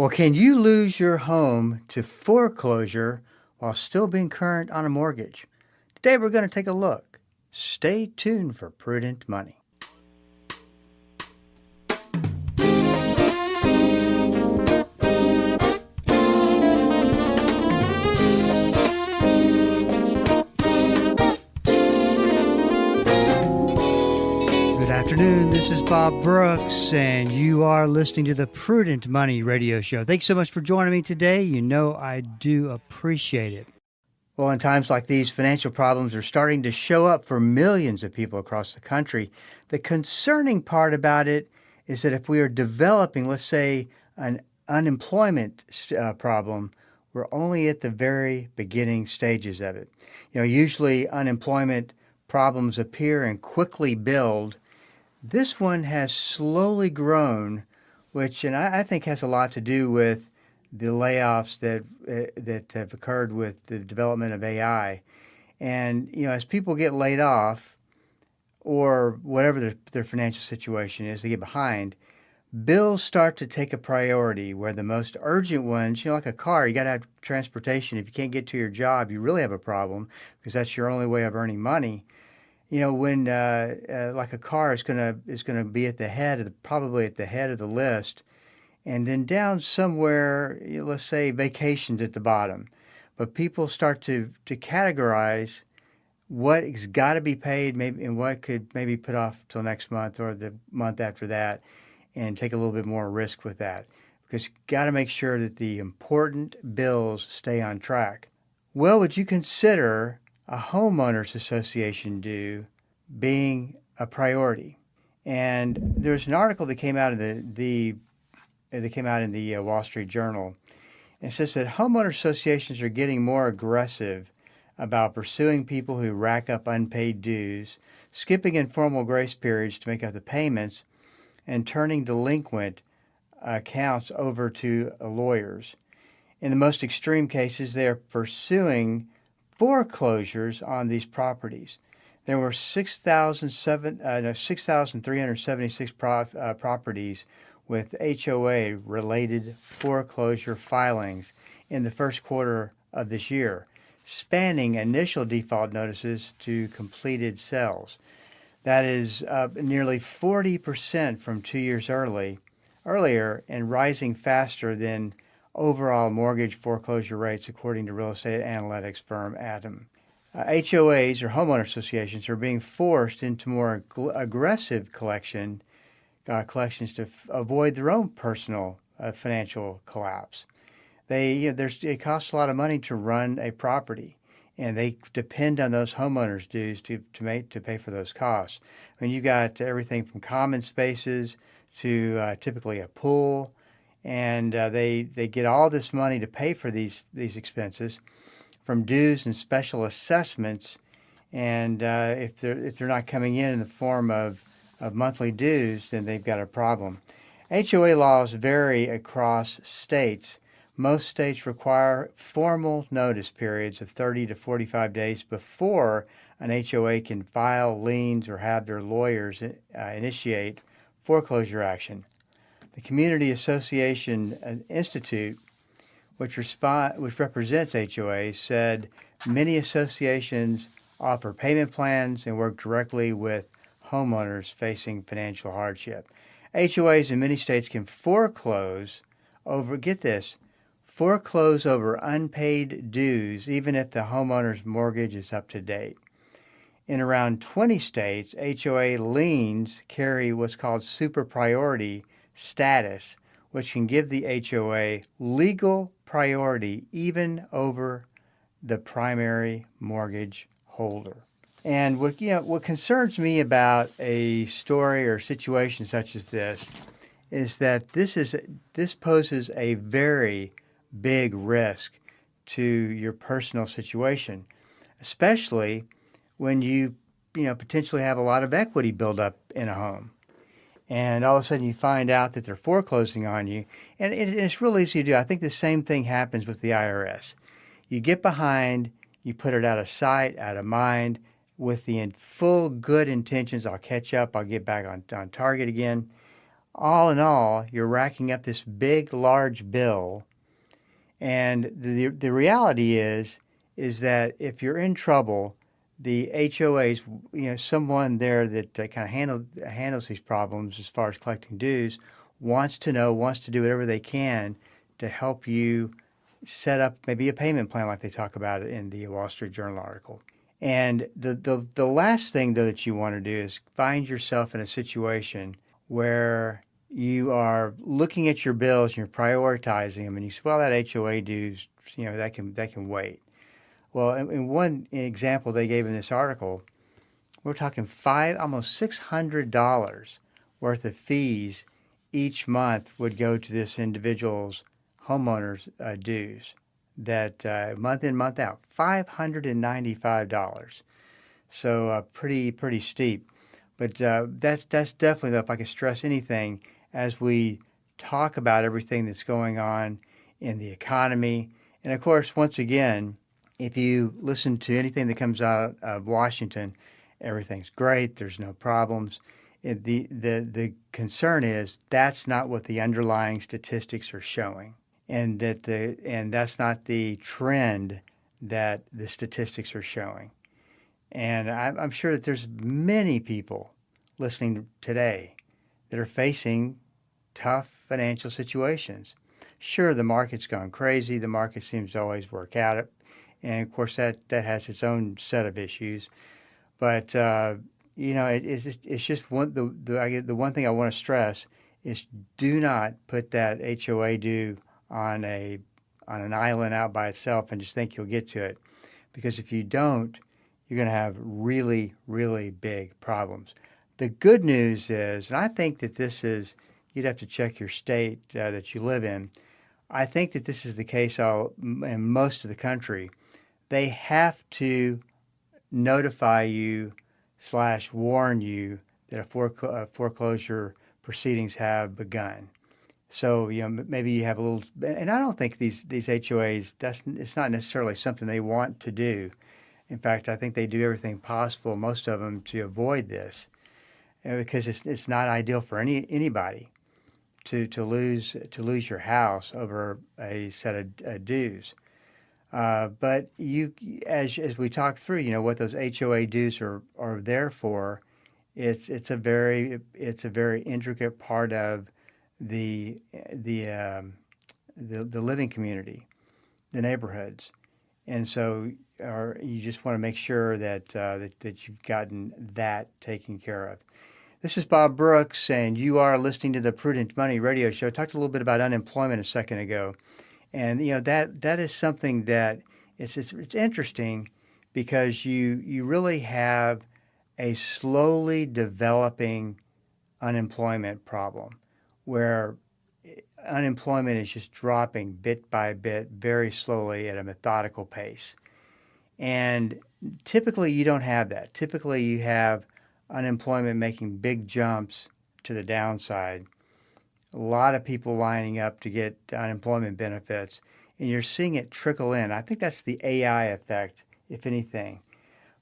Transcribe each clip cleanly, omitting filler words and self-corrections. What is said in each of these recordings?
Well, can you lose your home to foreclosure while still being current on a mortgage? Today we're going to take a look. Stay tuned for Prudent Money. Good afternoon. This is Bob Brooks, and you are listening to the Prudent Money Radio Show. Thanks so much for joining me today. You know I do appreciate it. Well, in times like these, financial problems are starting to show up for millions of people across the country. The concerning part about it is that if we are developing, let's say, an unemployment problem, we're only at the very beginning stages of it. Usually unemployment problems appear and quickly build. This one has slowly grown, which, and I think has a lot to do with the layoffs that have occurred with the development of AI. And, as people get laid off or whatever their financial situation is, they get behind, bills start to take a priority where the most urgent ones, like a car, you got to have transportation. If you can't get to your job, you really have a problem because that's your only way of earning money. When like a car is gonna be at the head of probably at the head of the list, and then down somewhere, let's say vacations at the bottom. But people start to categorize what's got to be paid, maybe, and what could maybe put off till next month or the month after that, and take a little bit more risk with that, because you got to make sure that the important bills stay on track. Well, would you consider a homeowners association due being a priority? And there's an article that came out of the Wall Street Journal. And it says that homeowner associations are getting more aggressive about pursuing people who rack up unpaid dues, skipping informal grace periods to make up the payments, and turning delinquent accounts over to lawyers. In the most extreme cases, they are pursuing foreclosures on these properties. There were 6,376 properties with HOA-related foreclosure filings in the first quarter of this year, spanning initial default notices to completed sales. That is up nearly 40% from 2 years earlier, and rising faster than overall mortgage foreclosure rates, according to real estate analytics firm Atom. HOAs, or homeowner associations, are being forced into more aggressive collections to avoid their own personal financial collapse. It costs a lot of money to run a property, and they depend on those homeowners' dues to pay for those costs. I mean, you've got everything from common spaces to typically a pool, and they get all this money to pay for these expenses from dues and special assessments. And if they're not coming in the form of monthly dues, then they've got a problem. HOA laws vary across states. Most states require formal notice periods of 30 to 45 days before an HOA can file liens or have their lawyers initiate foreclosure action. The Community Association Institute, which represents HOAs, said many associations offer payment plans and work directly with homeowners facing financial hardship. HOAs in many states can foreclose over unpaid dues even if the homeowner's mortgage is up to date. In around 20 states, HOA liens carry what's called super priority status, which can give the HOA legal priority even over the primary mortgage holder. And what concerns me about a story or situation such as this is that this poses a very big risk to your personal situation, especially when you potentially have a lot of equity build up in a home. And all of a sudden you find out that they're foreclosing on you. And it's real easy to do. I think the same thing happens with the IRS. You get behind, you put it out of sight, out of mind, with the full good intentions. I'll catch up, I'll get back on target again. all in all, you're racking up this big, large bill. And the reality is that if you're in trouble, the HOAs, someone there that kind of handles these problems as far as collecting dues, wants to do whatever they can to help you set up maybe a payment plan like they talk about it in the Wall Street Journal article. And the last thing, though, that you want to do is find yourself in a situation where you are looking at your bills and you're prioritizing them, and you say, well, that HOA dues, that can wait. Well, in one example they gave in this article, we're talking almost $600 worth of fees each month would go to this individual's homeowners dues that month in, month out, $595. So pretty steep. But that's definitely, though, if I could stress anything, as we talk about everything that's going on in the economy. And of course, once again, if you listen to anything that comes out of Washington, everything's great. There's no problems. The concern is that's not what the underlying statistics are showing, and that's not the trend that the statistics are showing. And I'm sure that there's many people listening today that are facing tough financial situations. Sure, the market's gone crazy. The market seems to always work out. And of course, that has its own set of issues. But it's just the one thing I want to stress is do not put that HOA due on an island out by itself and just think you'll get to it, because if you don't, you're going to have really, really big problems. The good news is, and I think that this is, you'd have to check your state that you live in. I think that this is the case in most of the country. They have to notify you / warn you that a foreclosure proceedings have begun. So maybe you have a little, and I don't think these HOAs, it's not necessarily something they want to do. In fact, I think they do everything possible, most of them, to avoid this, because it's not ideal for anybody to lose your house over a set of dues. But as we talk through, what those HOA dues are there for. It's a very intricate part of the living community, the neighborhoods, and so you just want to make sure that you've gotten that taken care of. This is Bob Brooks, and you are listening to the Prudent Money Radio Show. I talked a little bit about unemployment a second ago. And that is something that it's interesting, because you really have a slowly developing unemployment problem where unemployment is just dropping bit by bit, very slowly at a methodical pace. And typically you don't have that. Typically you have unemployment making big jumps to the downside. A lot of people lining up to get unemployment benefits, and you're seeing it trickle in. I think that's the AI effect, if anything.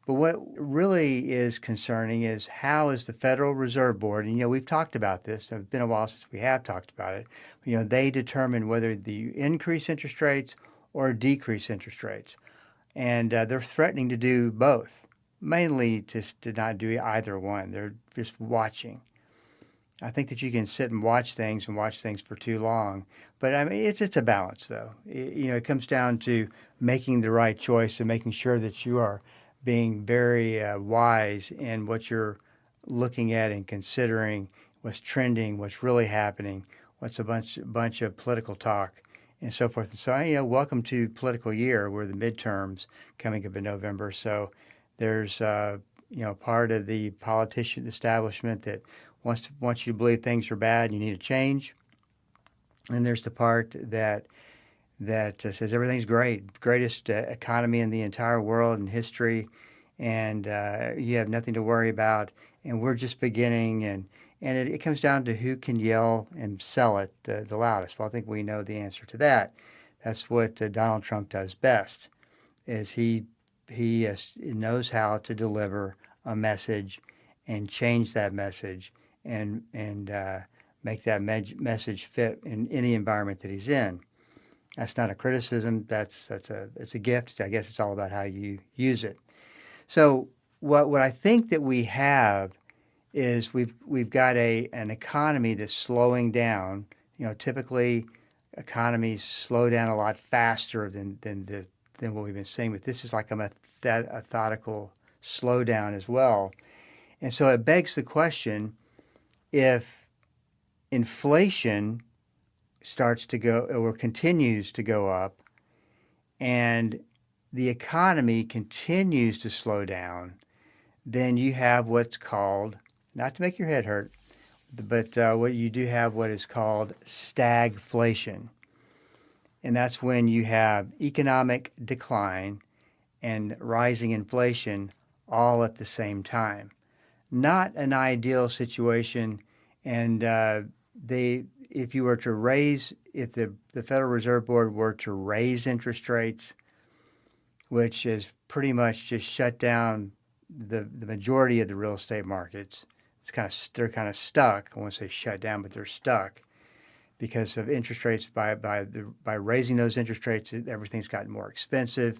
But what really is concerning is, how is the Federal Reserve Board, and we've talked about this, it's been a while since we have talked about it, they determine whether you increase interest rates or decrease interest rates. And they're threatening to do both, mainly just to not do either one. They're just watching. I think that you can sit and watch things for too long, but I mean it's a balance, though. It comes down to making the right choice and making sure that you are being very wise in what you're looking at and considering, what's trending, what's really happening, what's a bunch of political talk, and so forth and so on. Welcome to political year. We're the midterms coming up in November, so there's part of the politician establishment that wants you to believe things are bad and you need to change. And there's the part that says everything's great, greatest economy in the entire world and history, and you have nothing to worry about, and we're just beginning. And it comes down to who can yell and sell it the loudest. Well, I think we know the answer to that. That's what Donald Trump does best, is he knows how to deliver a message and change that message and make that message fit in any environment that he's in. That's not a criticism. It's a gift. I guess it's all about how you use it. So what I think that we have is we've got an economy that's slowing down. Typically economies slow down a lot faster than what we've been seeing, but this is like a methodical slowdown as well. And so it begs the question, if inflation starts to go or continues to go up and the economy continues to slow down, then you have what's called, not to make your head hurt, but what you do have what is called stagflation. And that's when you have economic decline and rising inflation all at the same time. Not an ideal situation. And if you were to raise, if the Federal Reserve Board were to raise interest rates, which is pretty much just shut down the majority of the real estate markets, they're kind of stuck. I won't say shut down, but they're stuck because of interest rates. By raising those interest rates, everything's gotten more expensive,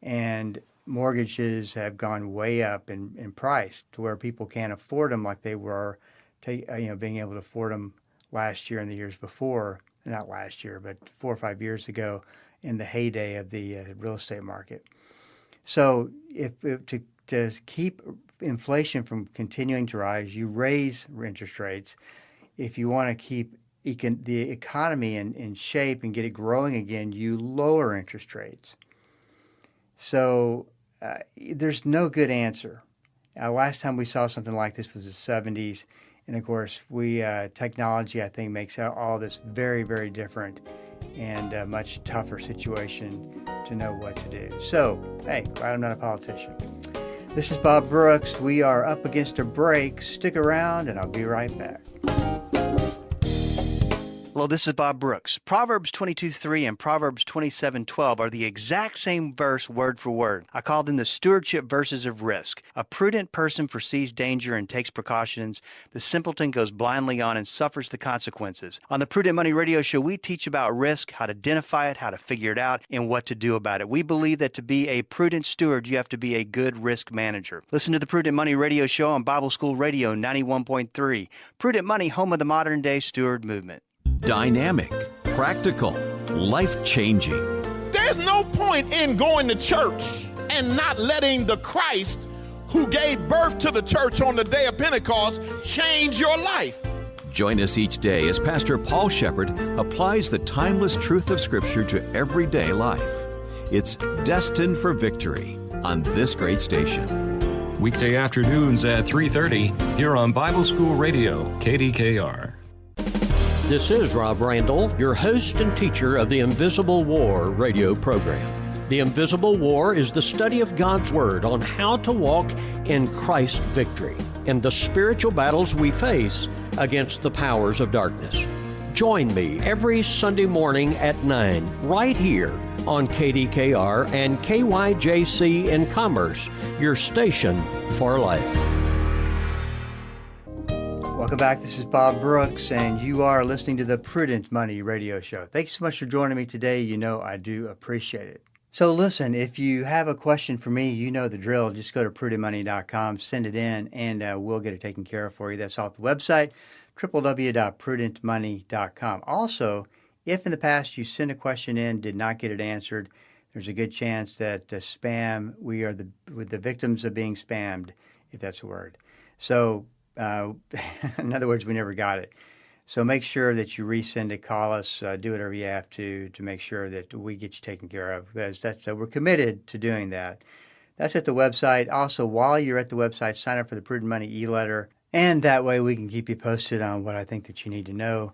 and mortgages have gone way up in price to where people can't afford them like they were, being able to afford them last year and the years before. Not last year, but 4 or 5 years ago, in the heyday of the real estate market. So to keep inflation from continuing to rise, you raise interest rates. If you want to keep the economy in shape and get it growing again, you lower interest rates. So there's no good answer. Last time we saw something like this was the 70s. And of course, technology, I think, makes all this very, very different and a much tougher situation to know what to do. So, hey, glad I'm not a politician. This is Bob Brooks. We are up against a break. Stick around, and I'll be right back. Hello, this is Bob Brooks. Proverbs 22:3 and Proverbs 27:12 are the exact same verse word for word. I call them the stewardship verses of risk. A prudent person foresees danger and takes precautions. The simpleton goes blindly on and suffers the consequences. On the Prudent Money Radio Show, we teach about risk, how to identify it, how to figure it out, and what to do about it. We believe that to be a prudent steward, you have to be a good risk manager. Listen to the Prudent Money Radio Show on Bible School Radio 91.3. Prudent Money, home of the modern-day steward movement. Dynamic, practical, life-changing. There's no point in going to church and not letting the Christ who gave birth to the church on the day of Pentecost change your life. Join us each day as Pastor Paul Shepherd applies the timeless truth of Scripture to everyday life. It's Destined for Victory on this great station. Weekday afternoons at 3:30 here on Bible School Radio, KDKR. This is Rob Randall, your host and teacher of the Invisible War radio program. The Invisible War is the study of God's Word on how to walk in Christ's victory in the spiritual battles we face against the powers of darkness. Join me every Sunday morning at 9 right here on KDKR and KYJC in Commerce, your station for life. Welcome back. This is Bob Brooks, and you are listening to the Prudent Money Radio Show. Thanks so much for joining me today. You know I do appreciate it. So listen, if you have a question for me, you know the drill. Just go to prudentmoney.com, send it in, and we'll get it taken care of for you. That's off the website, www.prudentmoney.com. Also, if in the past you sent a question in, did not get it answered, there's a good chance that we are the victims of being spammed, if that's a word. So, in other words, we never got it. So make sure that you resend it, call us, do whatever you have to make sure that we get you taken care of. Because we're committed to doing that. That's at the website. Also, while you're at the website, sign up for the Prudent Money e-letter. And that way we can keep you posted on what I think that you need to know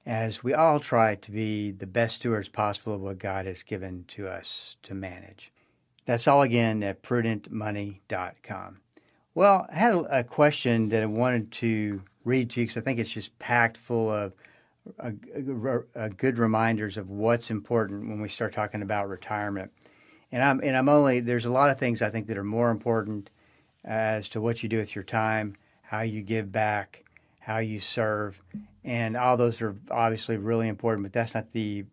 as we all try to be the best stewards possible of what God has given to us to manage. That's all again at prudentmoney.com. Well, I had a question that I wanted to read to you because I think it's just packed full of good reminders of what's important when we start talking about retirement. And there's a lot of things I think that are more important as to what you do with your time, how you give back, how you serve, And all those are obviously really important, but that's not the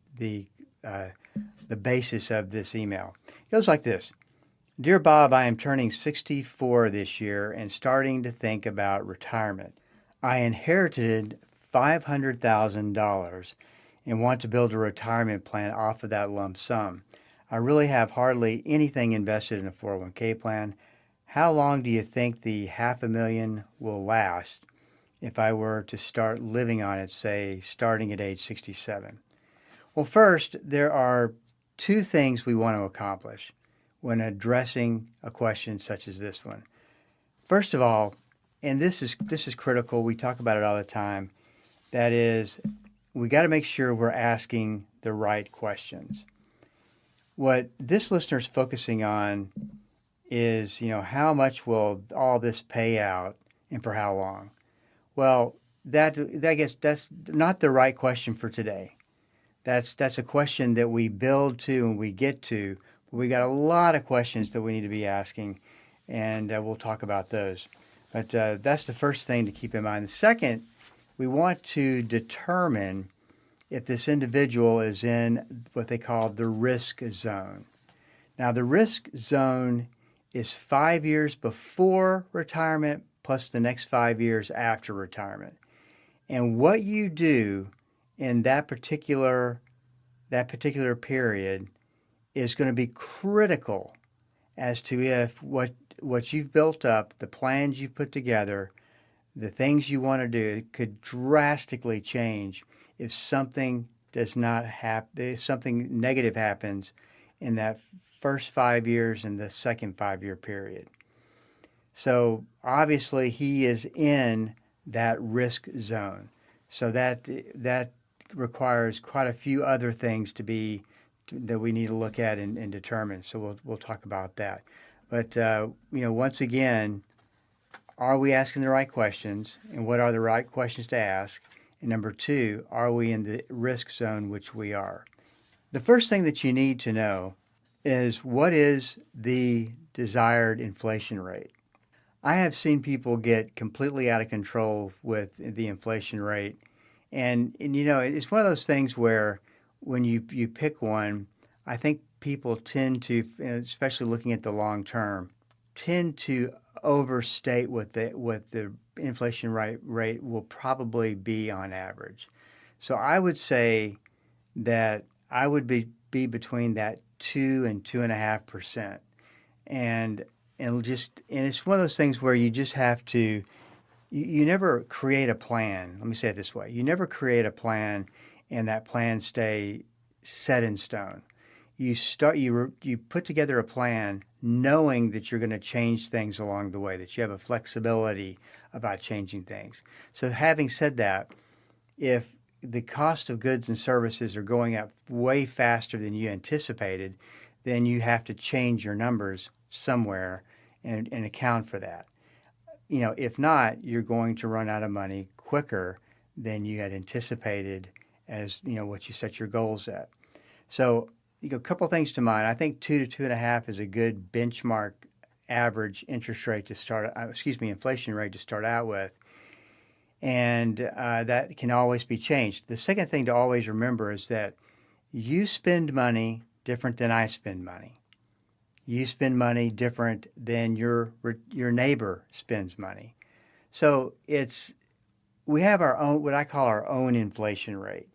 basis of this email. It goes like this. Dear Bob, I am turning 64 this year and starting to think about retirement. I inherited $500,000 and want to build a retirement plan off of that lump sum. I really have hardly anything invested in a 401k plan. How long do you think the $500,000 will last if I were to start living on it, say, starting at age 67? Well, first, there are two things we want to accomplish when addressing a question such as this one. First of all, and this is critical, we talk about it all the time, that is, we got to make sure we're asking the right questions. What this listener is focusing on is, how much will all this pay out and for how long? Well, that's not the right question for today. That's a question that we build to and we get to. But we got a lot of questions that we need to be asking, and we'll talk about those. But that's the first thing to keep in mind. The second, we want to determine if this individual is in what they call the risk zone. Now, the risk zone is 5 years before retirement plus the next 5 years after retirement. And what you do in that particular period is going to be critical as to if what you've built up, the plans you've put together, the things you want to do could drastically change if something does not happen, if something negative happens in that first 5 years and the second 5-year period. So obviously he is in that risk zone. So that requires quite a few other things that we need to look at and determine. So we'll talk about that. But once again, are we asking the right questions, and what are the right questions to ask? And number two, are we in the risk zone, which we are? The first thing that you need to know is, what is the desired inflation rate? I have seen people get completely out of control with the inflation rate. And it's one of those things where when you pick one, I think people tend to, especially looking at the long term, tend to overstate what the inflation rate will probably be on average. So I would say that I would be between that 2 and 2.5%, and it's one of those things where you just have to. You never create a plan. Let me say it this way: you never create a plan, and that plan stay set in stone. You put together a plan knowing that you're going to change things along the way, that you have a flexibility about changing things. So having said that, if the cost of goods and services are going up way faster than you anticipated, then you have to change your numbers somewhere and account for that. If not, you're going to run out of money quicker than you had anticipated as, what you set your goals at. So, a couple things to mind. I think 2 to 2.5 is a good benchmark average interest rate inflation rate to start out with. And that can always be changed. The second thing to always remember is that you spend money different than I spend money. You spend money different than your neighbor spends money. So we have our own, what I call our own inflation rate.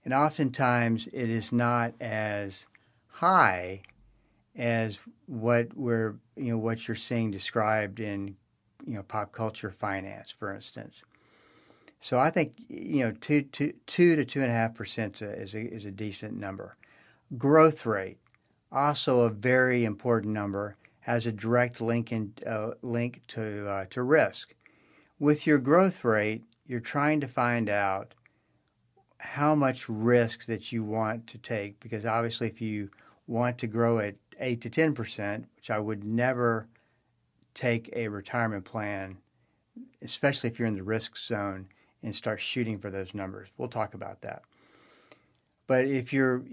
And oftentimes it is not as high as what you're seeing described in, pop culture finance, for instance. So I think, 2 to 2.5% is a decent number. Growth rate, also a very important number, has a direct link to risk. With your growth rate, you're trying to find out how much risk that you want to take, because obviously if you want to grow at 8 to 10%, which I would never take a retirement plan, especially if you're in the risk zone, and start shooting for those numbers. We'll talk about that. But if you're,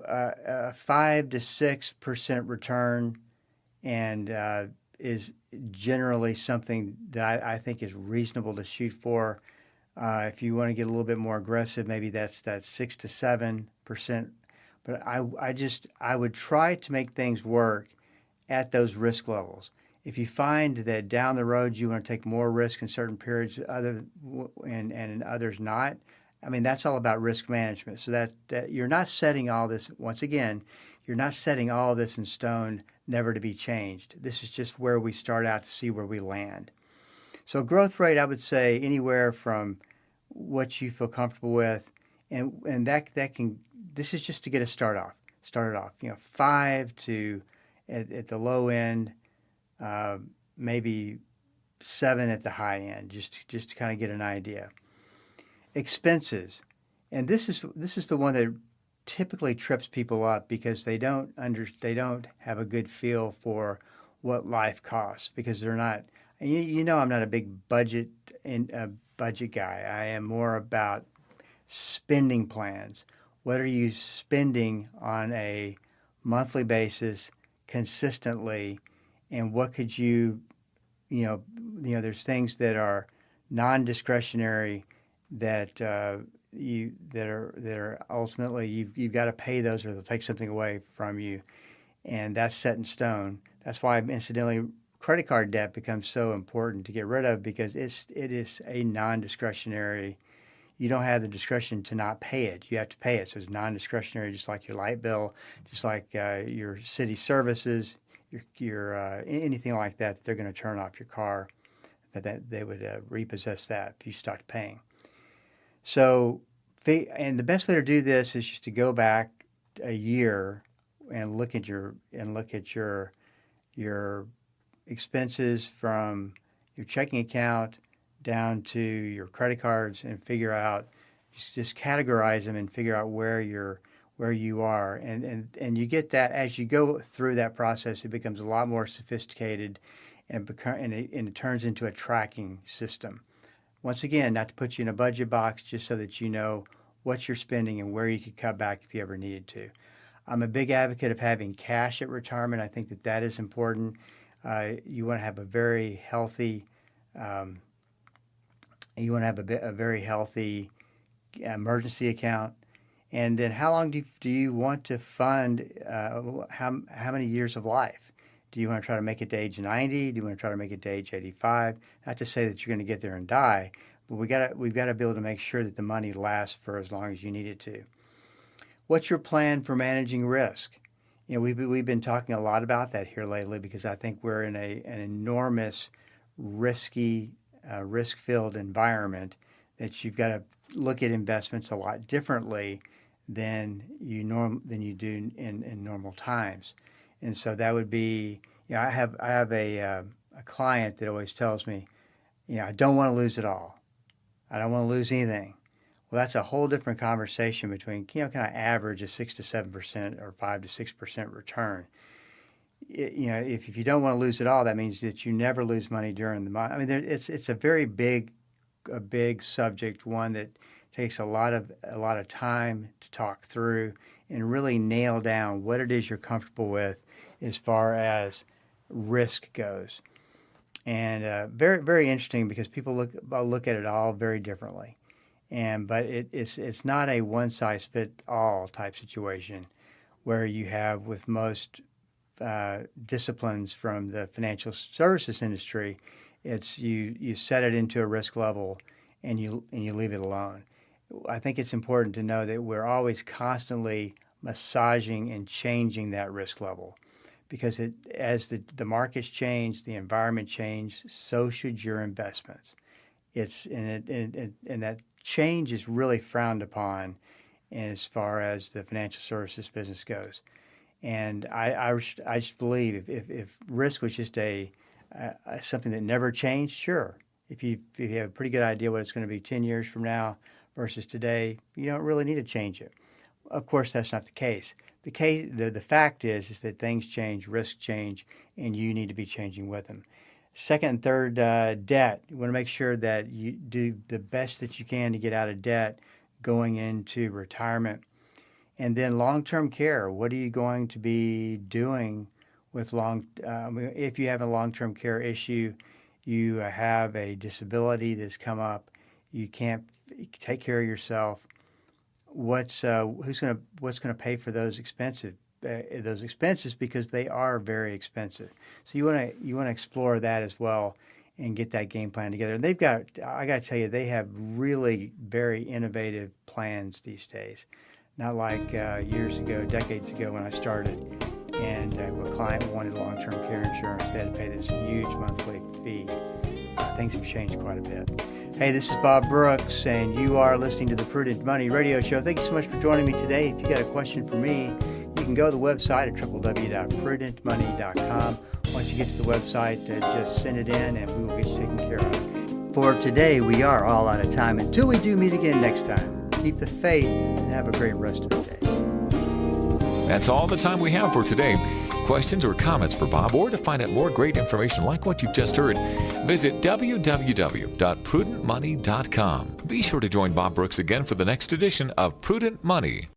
a 5 to 6% return, and is generally something that I think is reasonable to shoot for, If you want to get a little bit more aggressive, maybe that's 6 to 7%. But I would try to make things work at those risk levels. If you find that down the road you want to take more risk in certain periods, and in others not, I mean that's all about risk management. So that you're not setting all this once again, you're not setting all this in stone, never to be changed. This is just where we start out to see where we land. So growth rate, I would say anywhere from what you feel comfortable with, and that can. This is just to get us started off. 5 to at the low end, maybe 7 at the high end, just to kind of get an idea. Expenses, and this is the one that typically trips people up because they don't have a good feel for what life costs because they're not. And I'm not a big budget guy. I am more about spending plans. What are you spending on a monthly basis consistently, and what could there's things that are non-discretionary that are ultimately you've got to pay those or they'll take something away from you, and that's set in stone. That's why incidentally credit card debt becomes so important to get rid of because it is a non-discretionary. You don't have the discretion to not pay it. You have to pay it. So it's non-discretionary, just like your light bill, just like your city services, your anything like that they're going to turn off your car, that they would repossess that if you stopped paying. So, and the best way to do this is just to go back a year and look at your expenses from your checking account down to your credit cards and figure out, just categorize them and figure out where you are. And you get that as you go through that process, it becomes a lot more sophisticated and it turns into a tracking system. Once again, not to put you in a budget box, just so that you know what you're spending and where you could cut back if you ever needed to. I'm a big advocate of having cash at retirement. I think that is important. You want to have a very healthy a very healthy emergency account. And then how long do you want to fund how many years of life? Do you want to try to make it to age 90? Do you want to try to make it to age 85? Not to say that you're going to get there and die, but we've got to be able to make sure that the money lasts for as long as you need it to. What's your plan for managing risk? We've been talking a lot about that here lately because I think we're in an enormous risk-filled environment that you've got to look at investments a lot differently than you do in normal times. And so that would be, I have a client that always tells me, I don't want to lose it all. I don't want to lose anything. Well, that's a whole different conversation between, can I average a 6 to 7% or 5 to 6% return? If you don't want to lose it all, that means that you never lose money during the month. I mean, it's a very big subject, one that takes a lot of time to talk through and really nail down what it is you're comfortable with as far as risk goes. And very, very interesting because people look at it all very differently. But it's not a one-size-fits-all type situation where you have with most disciplines from the financial services industry. It's you set it into a risk level and you leave it alone. I think it's important to know that we're always constantly massaging and changing that risk level because as the markets change, the environment change, so should your investments. And that change is really frowned upon as far as the financial services business goes. And I just believe if risk was just something that never changed, sure. If you have a pretty good idea what it's going to be 10 years from now versus today, you don't really need to change it. Of course, that's not the case. The fact is that things change, risks change, and you need to be changing with them. Second and third, debt. You want to make sure that you do the best that you can to get out of debt going into retirement. And then long-term care. What are you going to be doing with if you have a long-term care issue, you have a disability that's come up, you can't take care of yourself, what's going to pay for those expenses because they are very expensive. So you want to explore that as well and get that game plan together. And I got to tell you, they have really very innovative plans these days. Not like years ago, decades ago when I started, and a client wanted long-term care insurance. They had to pay this huge monthly fee. Things have changed quite a bit. Hey, this is Bob Brooks, and you are listening to the Prudent Money Radio Show. Thank you so much for joining me today. If you got a question for me, you can go to the website at www.prudentmoney.com. Once you get to the website, just send it in, and we will get you taken care of. For today, we are all out of time. Until we do meet again next time, keep the faith and have a great rest of the day. That's all the time we have for today. Questions or comments for Bob, or to find out more great information like what you've just heard, visit www.prudentmoney.com. Be sure to join Bob Brooks again for the next edition of Prudent Money.